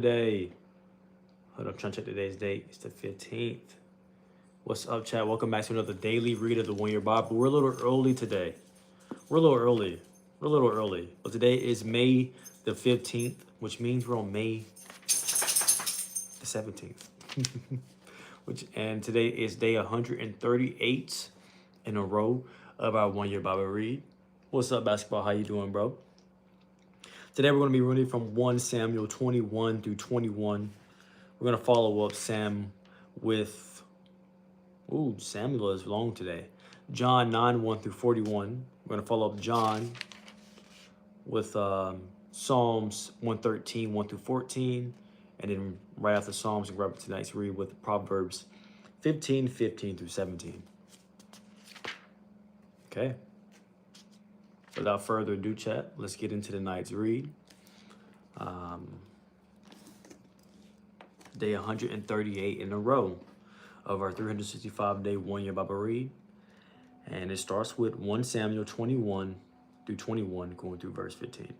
Today, hold up, I'm trying to check today's date. It's the 15th. What's up, chat? Welcome back to another daily read of the One Year Bible. We're a little early today. We're a little early. We're a little early. But today is May the 15th, which means we're on May the 17th. And today is day 138 in a row of our One Year Bible read. What's up, basketball? How you doing, bro? Today we're going to be reading from 1 Samuel 21 through 21. We're going to follow up Sam with, Samuel is long today. John 9, 1 through 41. We're going to follow up John with Psalms 113, 1 through 14. And then right after Psalms, we're going to tonight's read with Proverbs 15, 15 through 17. Okay. Without further ado, chat, let's get into tonight's read. Day 138 in a row of our 365-day one-year Bible read. And it starts with 1 Samuel 21 through 21, going through verse 15.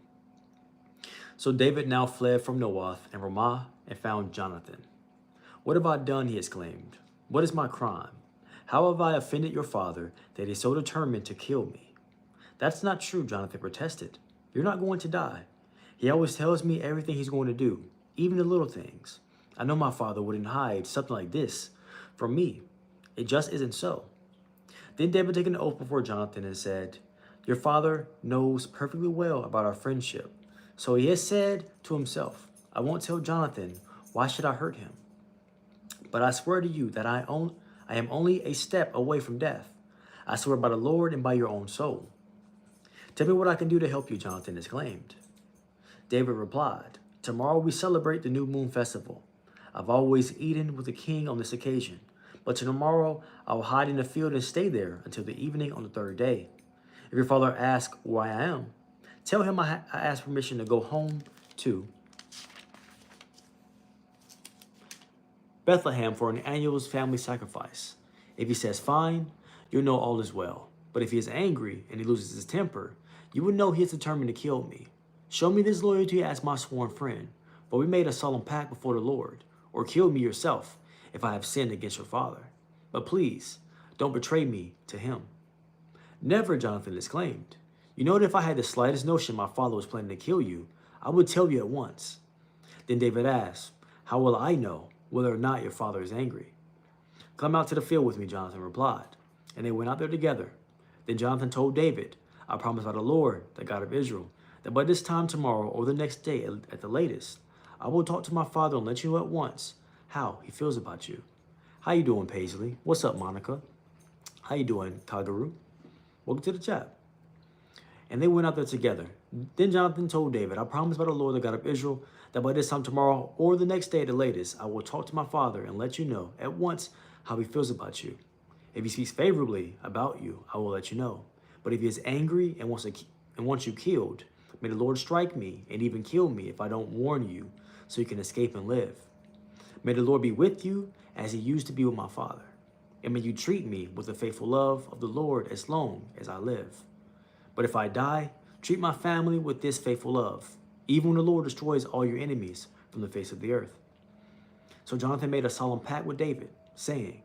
So David now fled from Noath and Ramah and found Jonathan. "What have I done?" he exclaimed. "What is my crime? How have I offended your father that he is so determined to kill me?" "That's not true," Jonathan protested. "You're not going to die. He always tells me everything he's going to do, even the little things. I know my father wouldn't hide something like this from me. It just isn't so." Then David took an oath before Jonathan and said, "Your father knows perfectly well about our friendship. So he has said to himself, 'I won't tell Jonathan. Why should I hurt him?' But I swear to you that I am only a step away from death. I swear by the Lord and by your own soul." "Tell me what I can do to help you," Jonathan exclaimed. David replied, "Tomorrow we celebrate the new moon festival. I've always eaten with the king on this occasion, but tomorrow I will hide in the field and stay there until the evening on the third day. If your father asks where I am, tell him I asked permission to go home to Bethlehem for an annual family sacrifice. If he says fine, you'll know all is well. But if he is angry and he loses his temper, you will know he is determined to kill me. Show me this loyalty as my sworn friend, for we made a solemn pact before the Lord, or kill me yourself if I have sinned against your father. But please, don't betray me to him." "Never," Jonathan exclaimed. "You know that if I had the slightest notion my father was planning to kill you, I would tell you at once." Then David asked, "How will I know whether or not your father is angry?" "Come out to the field with me," Jonathan replied. And they went out there together. Then Jonathan told David, "I promise by the Lord, the God of Israel, that by this time tomorrow or the next day at the latest, I will talk to my father and let you know at once how he feels about you." "How you doing, Paisley? What's up, Monica? How you doing, Kagaru? Welcome to the chat." And they went out there together. Then Jonathan told David, "I promise by the Lord, the God of Israel, that by this time tomorrow or the next day at the latest, I will talk to my father and let you know at once how he feels about you. If he speaks favorably about you, I will let you know. But if he is angry and wants you killed, may the Lord strike me and even kill me if I don't warn you so you can escape and live. May the Lord be with you as he used to be with my father. And may you treat me with the faithful love of the Lord as long as I live. But if I die, treat my family with this faithful love, even when the Lord destroys all your enemies from the face of the earth." So Jonathan made a solemn pact with David, saying,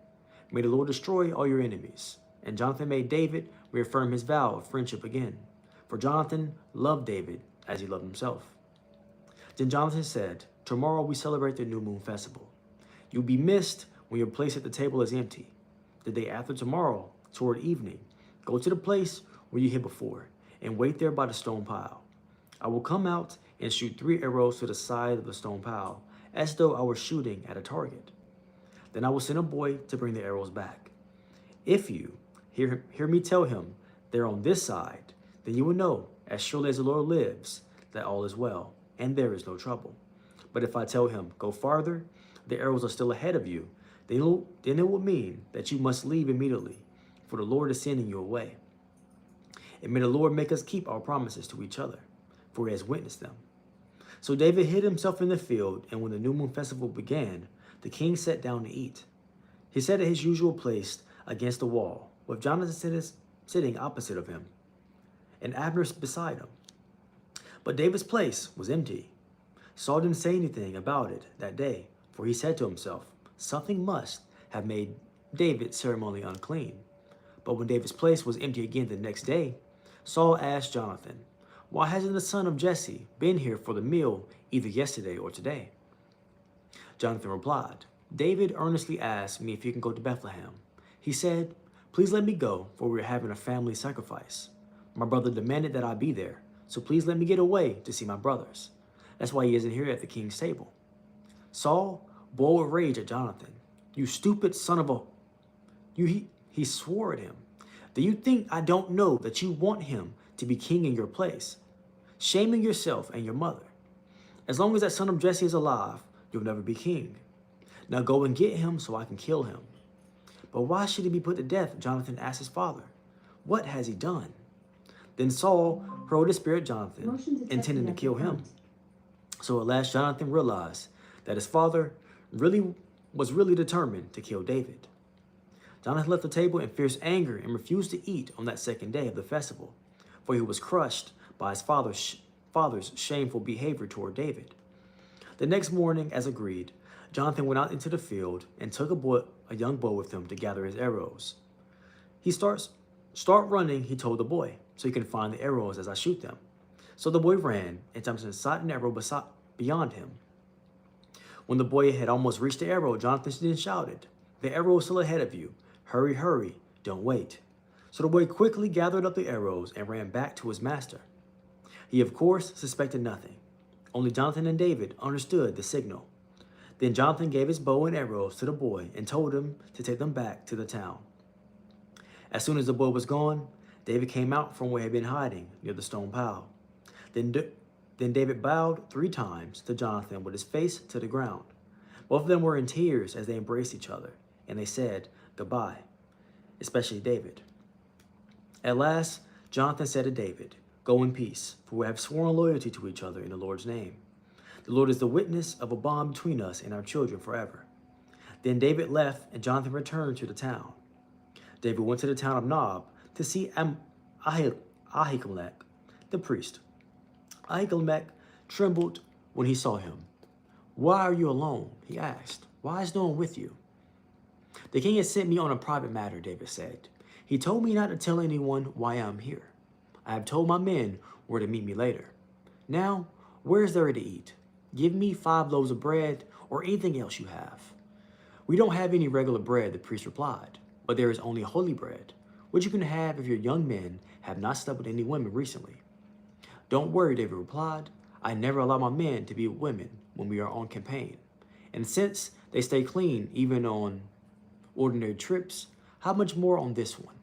"May the Lord destroy all your enemies." And Jonathan made David reaffirm his vow of friendship again, for Jonathan loved David as he loved himself. Then Jonathan said, "Tomorrow we celebrate the new moon festival. You'll be missed when your place at the table is empty. The day after tomorrow, toward evening, go to the place where you hid before and wait there by the stone pile. I will come out and shoot 3 arrows to the side of the stone pile, as though I were shooting at a target. Then I will send a boy to bring the arrows back. If you hear me tell him they're on this side, then you will know, as surely as the Lord lives, that all is well, and there is no trouble. But if I tell him, go farther, the arrows are still ahead of you, then it will mean that you must leave immediately, for the Lord is sending you away. And may the Lord make us keep our promises to each other, for he has witnessed them." So David hid himself in the field, and when the new moon festival began, the king sat down to eat. He sat at his usual place against the wall, with Jonathan sitting opposite of him, and Abner beside him. But David's place was empty. Saul didn't say anything about it that day, for he said to himself, something must have made David ceremonially unclean. But when David's place was empty again the next day, Saul asked Jonathan, why hasn't the son of Jesse been here for the meal either yesterday or today? Jonathan replied, David earnestly asked me if he can go to Bethlehem. He said, please let me go, for we are having a family sacrifice. My brother demanded that I be there, so please let me get away to see my brothers. That's why he isn't here at the king's table. Saul boiled with rage at Jonathan. You stupid son of a... He swore at him. Do you think I don't know that you want him to be king in your place, shaming yourself and your mother? As long as that son of Jesse is alive, you'll never be king. Now go and get him so I can kill him. But why should he be put to death? Jonathan asked his father. What has he done? Then Saul hurled his spear at Jonathan, intending to kill him. So at last Jonathan realized that his father was really determined to kill David. Jonathan left the table in fierce anger and refused to eat on that second day of the festival, for he was crushed by his father's shameful behavior toward David. The next morning, as agreed, Jonathan went out into the field and took a young boy with him to gather his arrows. Start running, he told the boy, so you can find the arrows as I shoot them. So the boy ran, and Jonathan shot an arrow beyond him. When the boy had almost reached the arrow, Jonathan then shouted, the arrow is still ahead of you. Hurry, hurry, don't wait. So the boy quickly gathered up the arrows and ran back to his master. He, of course, suspected nothing. Only Jonathan and David understood the signal. Then Jonathan gave his bow and arrows to the boy and told him to take them back to the town. As soon as the boy was gone, David came out from where he had been hiding near the stone pile. Then David bowed 3 times to Jonathan with his face to the ground. Both of them were in tears as they embraced each other, and they said goodbye, especially David. At last, Jonathan said to David, go in peace, for we have sworn loyalty to each other in the Lord's name. The Lord is the witness of a bond between us and our children forever. Then David left, and Jonathan returned to the town. David went to the town of Nob to see Ahimelech, the priest. Ahimelech trembled when he saw him. Why are you alone? He asked. Why is no one with you? The king has sent me on a private matter, David said. He told me not to tell anyone why I am here. I have told my men where to meet me later. Now, where is there to eat? Give me 5 loaves of bread or anything else you have. We don't have any regular bread, the priest replied, but there is only holy bread, which you can have if your young men have not slept with any women recently. Don't worry, David replied. I never allow my men to be with women when we are on campaign. And since they stay clean even on ordinary trips, how much more on this one?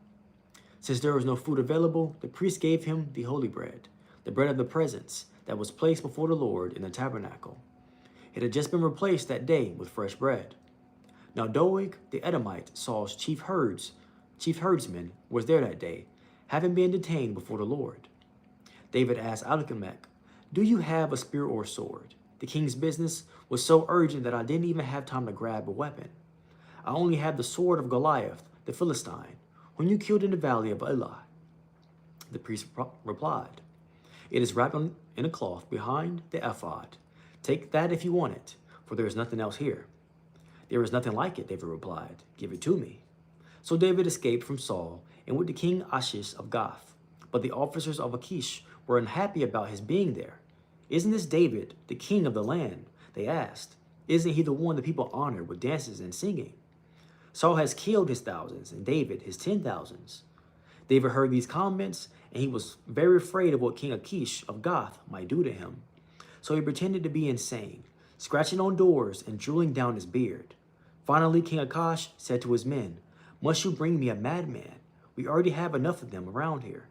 Since there was no food available, the priest gave him the holy bread, the bread of the presence that was placed before the Lord in the tabernacle. It had just been replaced that day with fresh bread. Now Doeg the Edomite, Saul's chief herdsman, was there that day, having been detained before the Lord. David asked Ahimelech, do you have a spear or sword? The king's business was so urgent that I didn't even have time to grab a weapon. I only had the sword of Goliath, the Philistine, whom you killed in the valley of Elah. The priest replied, it is wrapped in a cloth behind the ephod. Take that if you want it, for there is nothing else here. There is nothing like it, David replied. Give it to me. So David escaped from Saul and went to King Achish of Gath. But the officers of Achish were unhappy about his being there. Isn't this David, the king of the land? They asked. Isn't he the one the people honor with dances and singing? Saul has killed his thousands and David his 10,000s. David heard these comments and he was very afraid of what King Achish of Gath might do to him. So he pretended to be insane, scratching on doors and drooling down his beard. Finally, King Achish said to his men, must you bring me a madman? We already have enough of them around here.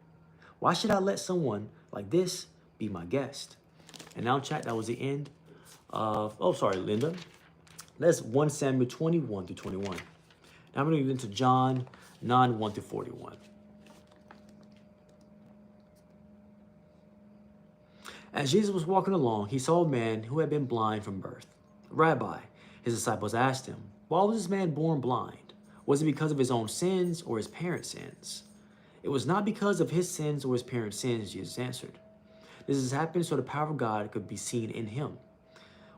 Why should I let someone like this be my guest? And now, chat, that was the end of, oh, sorry, Linda. That's 1 Samuel 21 through 21. Now I'm going to get into John 9, 1 through 41. As Jesus was walking along, he saw a man who had been blind from birth. Rabbi, his disciples asked him, why was this man born blind? Was it because of his own sins or his parents' sins? It was not because of his sins or his parents' sins, Jesus answered. This has happened so the power of God could be seen in him.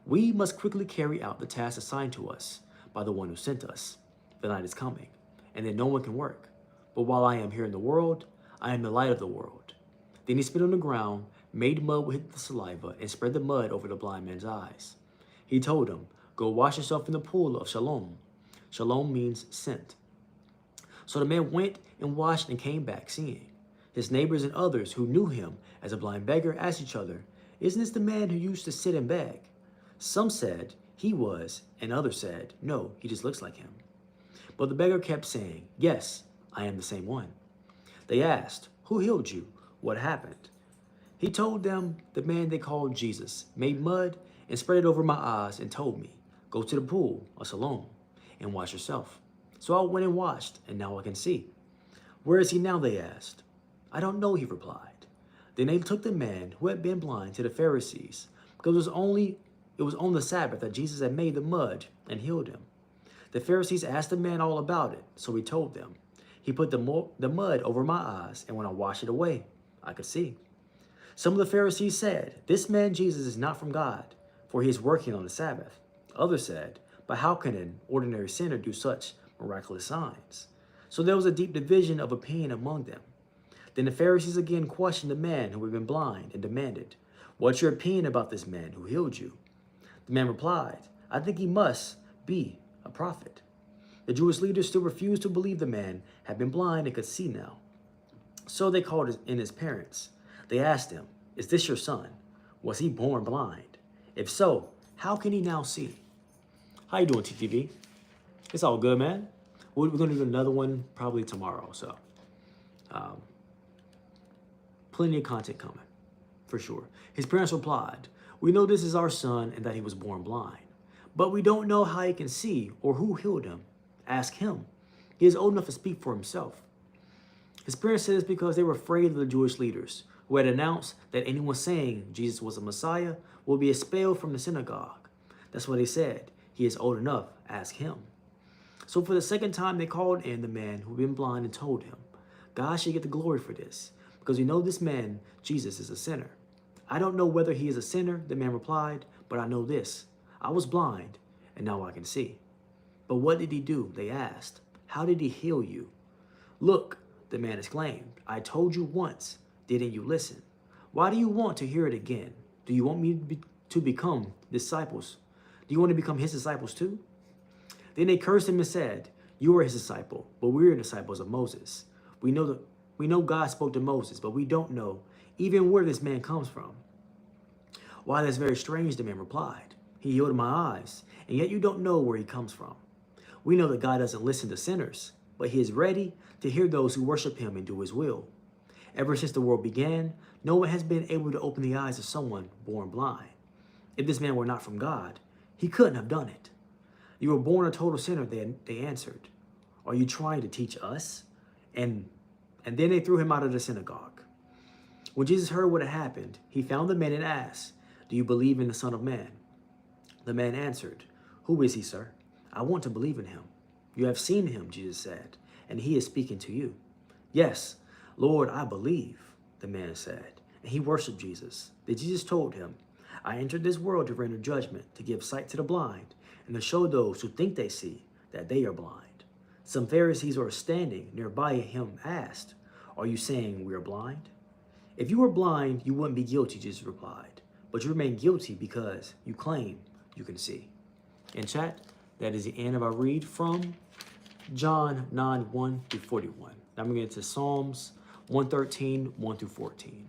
We must quickly carry out the task assigned to us by the one who sent us. The night is coming, and then no one can work. But while I am here in the world, I am the light of the world. Then he spit on the ground, made mud with the saliva, and spread the mud over the blind man's eyes. He told him, "Go wash yourself in the pool of Siloam." Shalom means sent. So the man went and washed and came back seeing. His neighbors and others who knew him as a blind beggar asked each other, "Isn't this the man who used to sit and beg?" Some said he was, and others said, "No, he just looks like him." But the beggar kept saying, "Yes, I am the same one." They asked, "Who healed you? What happened?" He told them, "The man they called Jesus made mud and spread it over my eyes and told me, 'Go to the pool of Siloam and wash yourself.' So I went and washed, and now I can see." "Where is he now?" they asked. "I don't know," he replied. Then they took the man who had been blind to the Pharisees, because it was on the Sabbath that Jesus had made the mud and healed him. The Pharisees asked the man all about it, so he told them, "He put the mud over my eyes, and when I washed it away, I could see." Some of the Pharisees said, "This man Jesus is not from God, for he is working on the Sabbath." Others said, "But how can an ordinary sinner do such miraculous signs?" So there was a deep division of opinion among them. Then the Pharisees again questioned the man who had been blind and demanded, "What's your opinion about this man who healed you?" The man replied, "I think he must be a prophet." The Jewish leaders still refused to believe the man had been blind and could see now. So they called in his parents. They asked him, "Is this your son? Was he born blind? If so, how can he now see?" How you doing, TTV? It's all good, man. We're going to do another one probably tomorrow. So plenty of content coming, for sure. His parents replied, "We know this is our son and that he was born blind. But we don't know how he can see or who healed him. Ask him. He is old enough to speak for himself." His parents said this because they were afraid of the Jewish leaders, who had announced that anyone saying Jesus was a Messiah will be expelled from the synagogue. That's why they said, "He is old enough, ask him." So for the second time, they called in the man who had been blind and told him, "God should get the glory for this, because we know this man, Jesus, is a sinner." "I don't know whether he is a sinner," the man replied, "but I know this. I was blind, and now I can see." "But what did he do?" they asked. "How did he heal you?" "Look," the man exclaimed, "I told you once. Didn't you listen? Why do you want to hear it again? Do you want me to become disciples? Do you want to become his disciples too?" Then they cursed him and said, "You are his disciple, but we are disciples of Moses. We know God spoke to Moses, but we don't know even where this man comes from." "Why, that's very strange," the man replied. "He healed my eyes, and yet you don't know where he comes from. We know that God doesn't listen to sinners, but he is ready to hear those who worship him and do his will. Ever since the world began, no one has been able to open the eyes of someone born blind. If this man were not from God, he couldn't have done it." "You were born a total sinner," they answered. "Are you trying to teach us?" And then they threw him out of the synagogue. When Jesus heard what had happened, he found the man and asked, "Do you believe in the Son of Man?" The man answered, "Who is he, sir? I want to believe in him." "You have seen him," Jesus said, "and he is speaking to you." "Yes, Lord, I believe," the man said, and he worshiped Jesus. Then Jesus told him, "I entered this world to render judgment, to give sight to the blind, and to show those who think they see that they are blind." Some Pharisees who were standing nearby him asked, "Are you saying we are blind?" "If you were blind, you wouldn't be guilty," Jesus replied. "But you remain guilty because you claim you can see." In chat, that is the end of our read from John 9, 1 through 41. Now I'm going to get into Psalms 113, 1 through 14.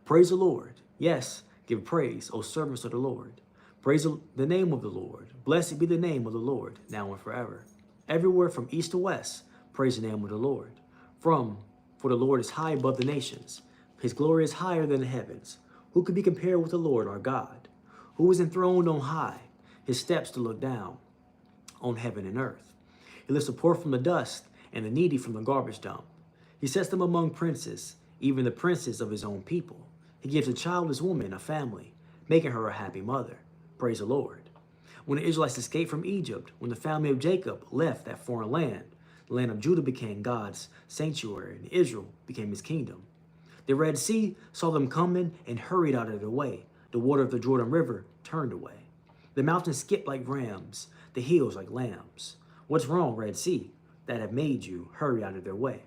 Praise the Lord. Yes, give praise, O servants of the Lord. Praise the name of the Lord. Blessed be the name of the Lord, now and forever. Everywhere from east to west, praise the name of the Lord. For the Lord is high above the nations. His glory is higher than the heavens. Who could be compared with the Lord our God? Who is enthroned on high, his steps to look down on heaven and earth. He lifts the poor from the dust and the needy from the garbage dump. He sets them among princes, even the princes of his own people. He gives a childless woman a family, making her a happy mother. Praise the Lord. When the Israelites escaped from Egypt, when the family of Jacob left that foreign land, the land of Judah became God's sanctuary, and Israel became his kingdom. The Red Sea saw them coming and hurried out of their way. The water of the Jordan River turned away. The mountains skip like rams, the hills like lambs. What's wrong, Red Sea, that have made you hurry out of their way?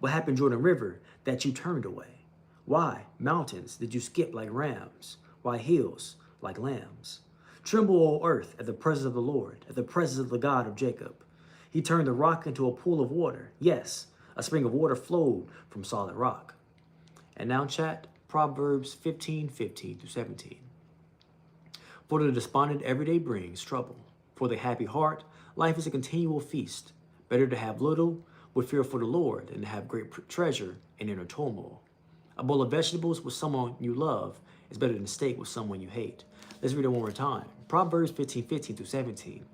What happened, Jordan River, that you turned away? Why, mountains, did you skip like rams? Why, hills like lambs? Tremble, O earth, at the presence of the Lord, at the presence of the God of Jacob. He turned the rock into a pool of water. Yes, a spring of water flowed from solid rock. And now, chat, Proverbs 15:15 through 17. For the despondent every day brings trouble. For the happy heart, life is a continual feast. Better to have little with fear for the Lord than to have great treasure in inner turmoil. A bowl of vegetables with someone you love is better than steak with someone you hate. Let's read it one more time. Proverbs 15:15 through 17.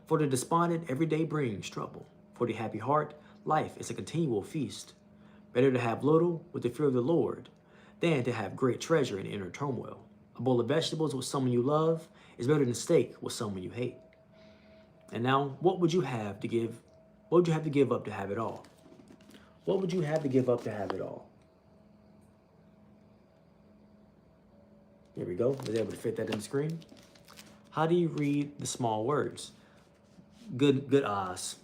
For the despondent every day brings trouble. For the happy heart, life is a continual feast. Better to have little with the fear of the Lord than to have great treasure in inner turmoil. A bowl of vegetables with someone you love is better than steak with someone you hate. And now, what would you have to give? What would you have to give up to have it all? What would you have to give up to have it all? Here we go. Was able to fit that in the screen. How do you read the small words? Good eyes,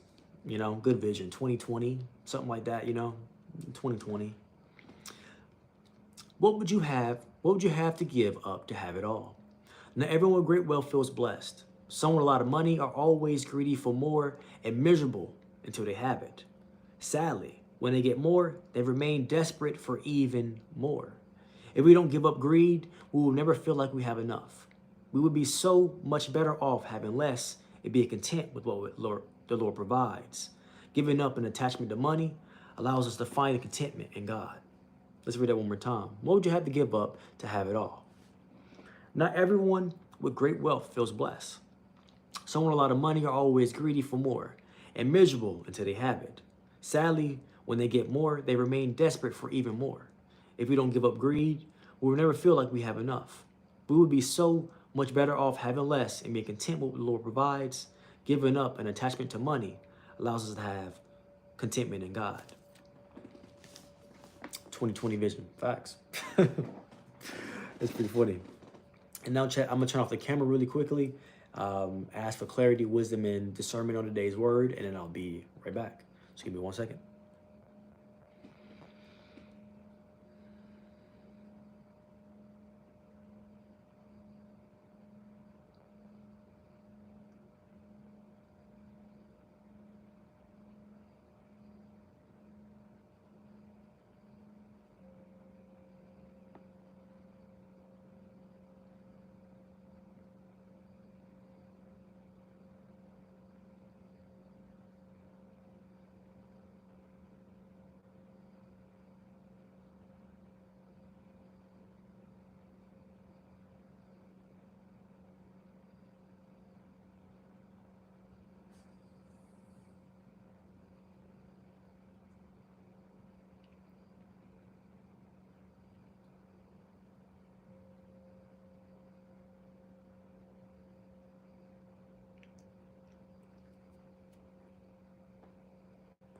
good vision. 2020, something like that, 2020. What would you have to give up to have it all? Now, everyone with great wealth feels blessed. Some with a lot of money are always greedy for more and miserable until they have it. Sadly, when they get more, they remain desperate for even more. If we don't give up greed, we will never feel like we have enough. We would be so much better off having less and being content with what the Lord provides. Giving up an attachment to money allows us to find contentment in God. Let's read that one more time. What would you have to give up to have it all? Not everyone with great wealth feels blessed. Some with a lot of money are always greedy for more and miserable until they have it. Sadly, when they get more, they remain desperate for even more. If we don't give up greed, we will never feel like we have enough. We would be so much better off having less and being content with what the Lord provides. Giving up an attachment to money allows us to have contentment in God. 2020 vision. Facts. It's pretty funny. And now, chat, I'm going to turn off the camera really quickly, ask for clarity, wisdom, and discernment on today's word, and then I'll be right back. So give me 1 second.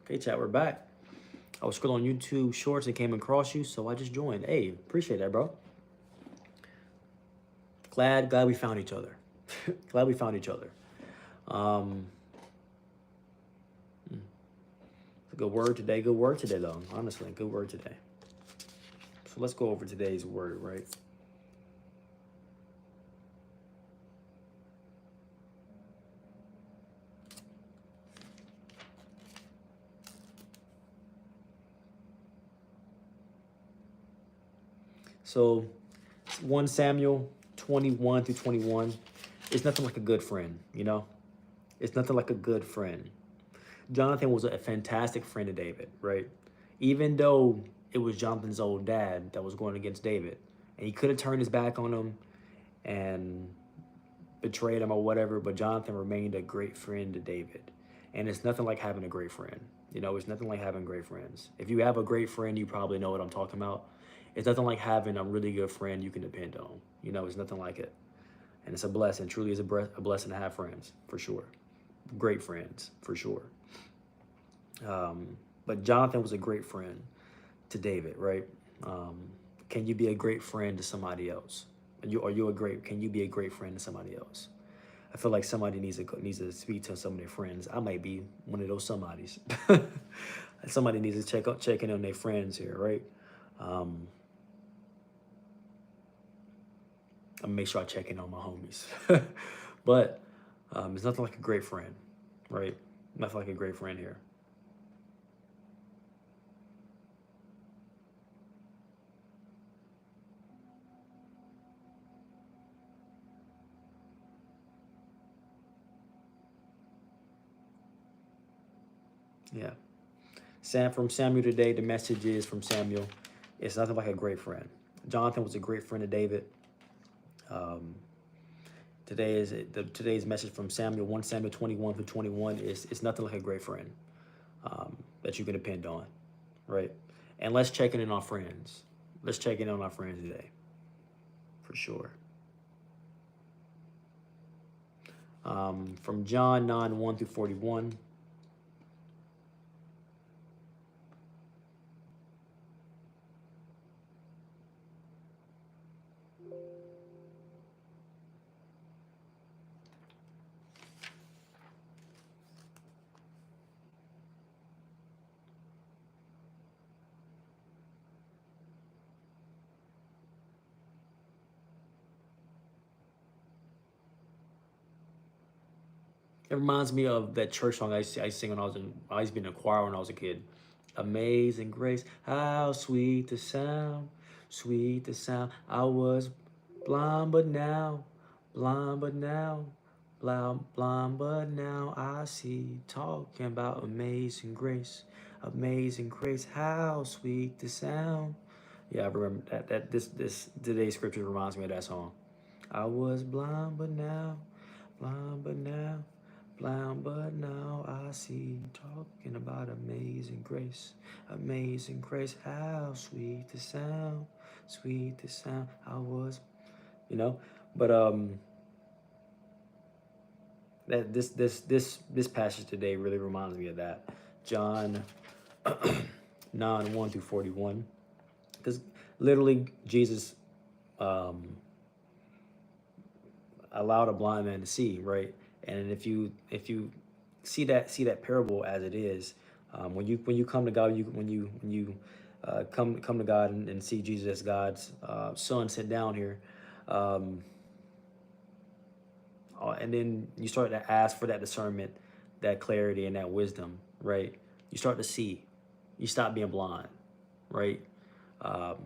Okay, chat, we're back. I was scrolling YouTube Shorts and came across you, so I just joined. Hey, appreciate that, bro. Glad we found each other. Glad we found each other. Good word today. Good word today, though. Honestly, good word today. So let's go over today's word, right? So 1 Samuel 21 through 21. It's nothing like a good friend, It's nothing like a good friend. Jonathan was a fantastic friend to David, right? Even though it was Jonathan's old dad that was going against David, and he could have turned his back on him and betrayed him or whatever, but Jonathan remained a great friend to David. And it's nothing like having a great friend. It's nothing like having great friends. If you have a great friend, you probably know what I'm talking about. It's nothing like having a really good friend you can depend on. It's nothing like it. And it's a blessing. Truly is a blessing to have friends, for sure. Great friends, for sure. But Jonathan was a great friend to David, right? Can you be a great friend to somebody else? Can you be a great friend to somebody else? I feel like somebody needs to speak to some of their friends. I might be one of those somebodies. Somebody needs to check in on their friends here, right? Um, I'm gonna make sure I check in on my homies. But it's nothing like a great friend, right? Nothing like a great friend here. Yeah. Sam from Samuel today. The message is from Samuel. It's nothing like a great friend. Jonathan was a great friend of David. Um, today's message from Samuel 1 Samuel 21 through 21 is it's nothing like a great friend that you can depend on, right? And let's check in on our friends. Let's check in on our friends today, for sure. From John 9 1 through 41. It reminds me of that church song I sing when I used to be in a choir when I was a kid. Amazing grace, how sweet the sound. I was blind, but now, blind, but now, blind, but now I see. Talking about amazing grace, how sweet the sound. Yeah, I remember this today's scripture reminds me of that song. I was blind, but now. Blind, but now I see. Talking about amazing grace, how sweet the sound, sweet the sound. I was, you know, but that this passage today really reminds me of that. John 9 1 through 41, because literally Jesus allowed a blind man to see, right? And if you see that parable as it is, when you come to God, when you come to God and see Jesus as God's Son sit down here, um, and then you start to ask for that discernment, that clarity, and that wisdom, right? You start to see. You stop being blind, right? Um,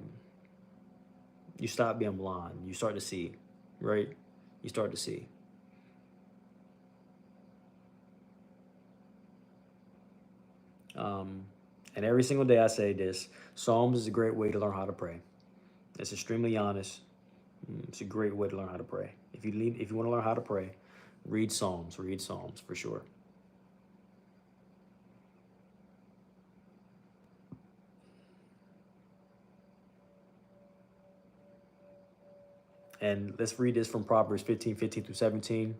you stop being blind. You start to see, right? You start to see. Um, and every single day I say this: Psalms is a great way to learn how to pray. It's extremely honest. It's a great way to learn how to pray. If you want to learn how to pray, read Psalms. Read Psalms for sure. And let's read this from Proverbs 15 through 17.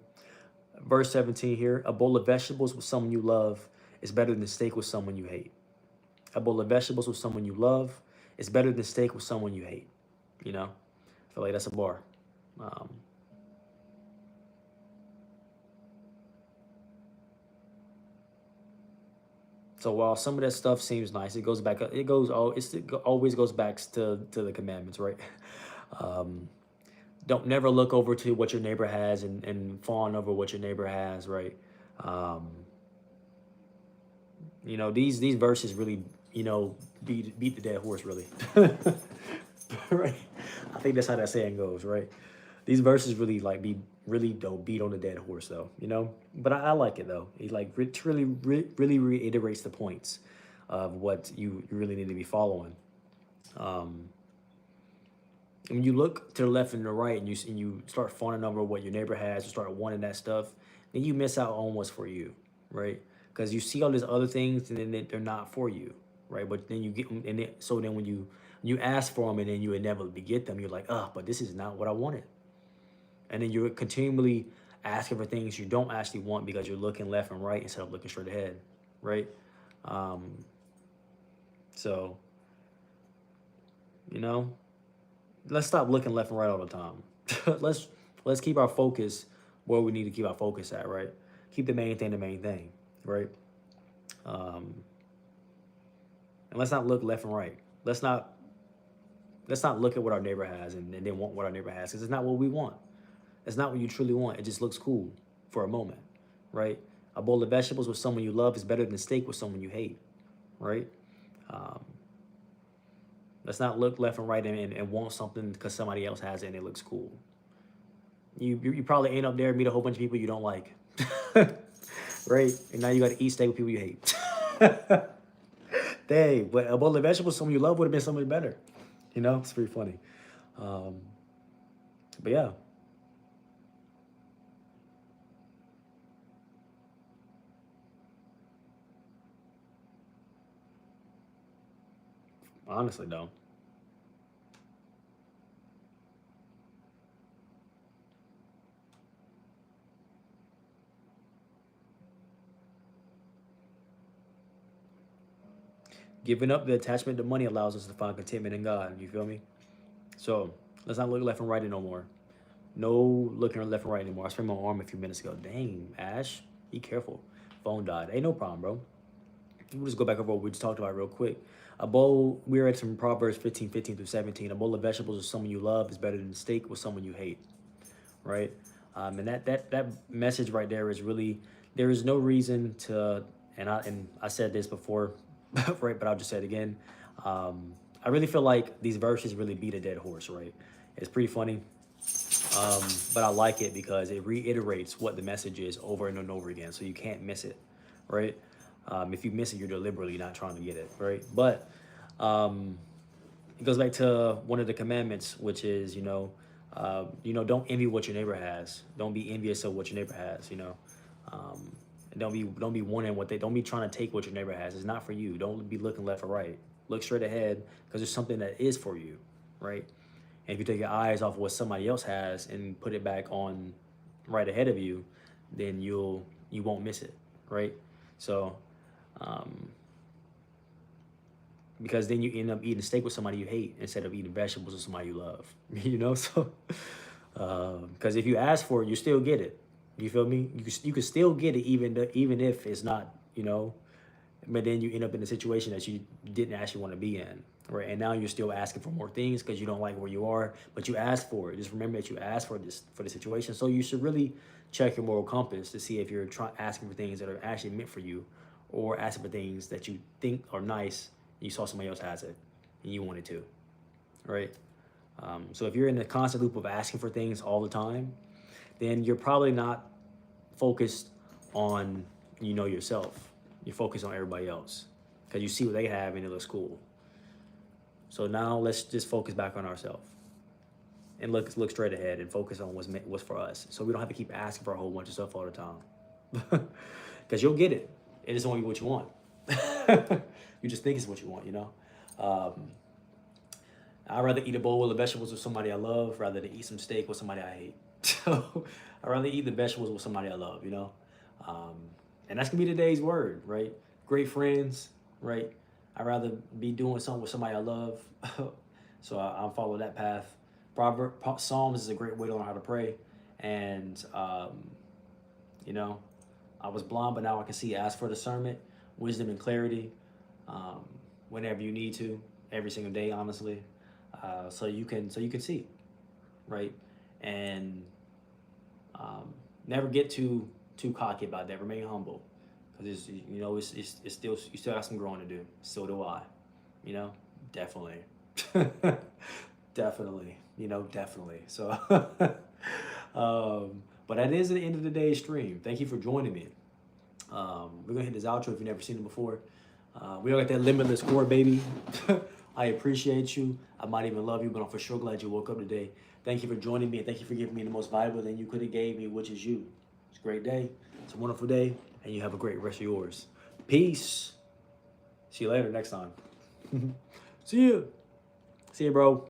Verse 17 here: A bowl of vegetables with someone you love is better than steak with someone you hate. A bowl of vegetables with someone you love is better than steak with someone you hate. You know, I feel like that's a bar. Um, so while some of that stuff seems nice, it goes back. It always goes back to the commandments, right? Um, don't never look over to what your neighbor has and fawn over what your neighbor has, right? Um, these verses really, beat the dead horse, really. Right? I think that's how that saying goes, right? These verses really like be really don't beat on the dead horse though. But I like it though. It like really reiterates the points of what you really need to be following. Um, when you look to the left and the right and you start fawning over what your neighbor has, you start wanting that stuff, then you miss out on what's for you, right? Because you see all these other things and then they're not for you, right? But then you get so then when you ask for them and then you inevitably get them, you're like, but this is not what I wanted. And then you're continually asking for things you don't actually want because you're looking left and right instead of looking straight ahead, right? Um, so you know, let's stop looking left and right all the time. let's let's keep our focus where we need to keep our focus at, right? Keep the main thing, right? Um, and let's not look left and right. Let's not let's not look at what our neighbor has and then want what our neighbor has because it's not what we want. It's not what you truly want. It just looks cool for a moment, right? A bowl of vegetables with someone you love is better than steak with someone you hate, right? Um, let's not look left and right and want something because somebody else has it and it looks cool. You probably end up there, meet a whole bunch of people you don't like, right? And now you got to eat steak with people you hate. Dang, but a bowl of vegetables, someone you love would have been somebody better. You know, it's pretty funny. Um, but yeah, honestly, though, giving up the attachment to money allows us to find contentment in God. You feel me? So let's not look left and right no more. No looking left and right anymore. I sprained my arm a few minutes ago. Dang, Ash, be careful. Phone died. Ain't no problem, bro. We'll just go back over what we just talked about real quick. A bowl, we read some Proverbs 15 through 17. A bowl of vegetables with someone you love is better than steak with someone you hate, right? And that message right there is really, there is no reason to, and I said this before, right? But I'll just say it again. I really feel like these verses really beat a dead horse, right? It's pretty funny, but I like it because it reiterates what the message is over and over again, so you can't miss it, right? If you miss it, you're deliberately not trying to get it, right? But um, it goes back to one of the commandments, which is, don't envy what your neighbor has. Don't be envious of what your neighbor has. And don't be wanting what they. Don't be trying to take what your neighbor has. It's not for you. Don't be looking left or right. Look straight ahead because there's something that is for you, right? And if you take your eyes off what somebody else has and put it back on right ahead of you, then you won't miss it, right? So, um, because then you end up eating steak with somebody you hate instead of eating vegetables with somebody you love, So, because if you ask for it, you still get it. You feel me? You can still get it even if it's not, but then you end up in a situation that you didn't actually want to be in, right? And now you're still asking for more things because you don't like where you are, but you asked for it. Just remember that you asked for this for the situation. So you should really check your moral compass to see if you're asking for things that are actually meant for you, or asking for things that you think are nice. And you saw somebody else has it, and you wanted to, right? So if you're in a constant loop of asking for things all the time, then you're probably not focused on yourself. You're focused on everybody else because you see what they have and it looks cool. So now let's just focus back on ourselves and look straight ahead and focus on what's for us. So we don't have to keep asking for a whole bunch of stuff all the time because you'll get it. It just won't be what you want. You just think it's what you want, I'd rather eat a bowl of vegetables with somebody I love rather than eat some steak with somebody I hate. So I'd rather eat the vegetables with somebody I love. Um, and that's gonna be today's word, right? Great friends, right? I'd rather be doing something with somebody I love. So I'll follow that path. Psalms is a great way to learn how to pray. And, you know, I was blind, but now I can see. Ask for discernment, wisdom, and clarity um, whenever you need to, every single day, honestly. So you can see, right? And never get too cocky about that. Remain humble, because it's still, you still got some growing to do. So do I, definitely, definitely, definitely. So, but that is the end of the day's stream. Thank you for joining me. We're gonna hit this outro if you've never seen it before. We all got that limitless core, baby. I appreciate you. I might even love you, but I'm for sure glad you woke up today. Thank you for joining me, and thank you for giving me the most valuable thing you could have gave me, which is you. It's a great day. It's a wonderful day, and you have a great rest of yours. Peace. See you later next time. See you. See you, bro.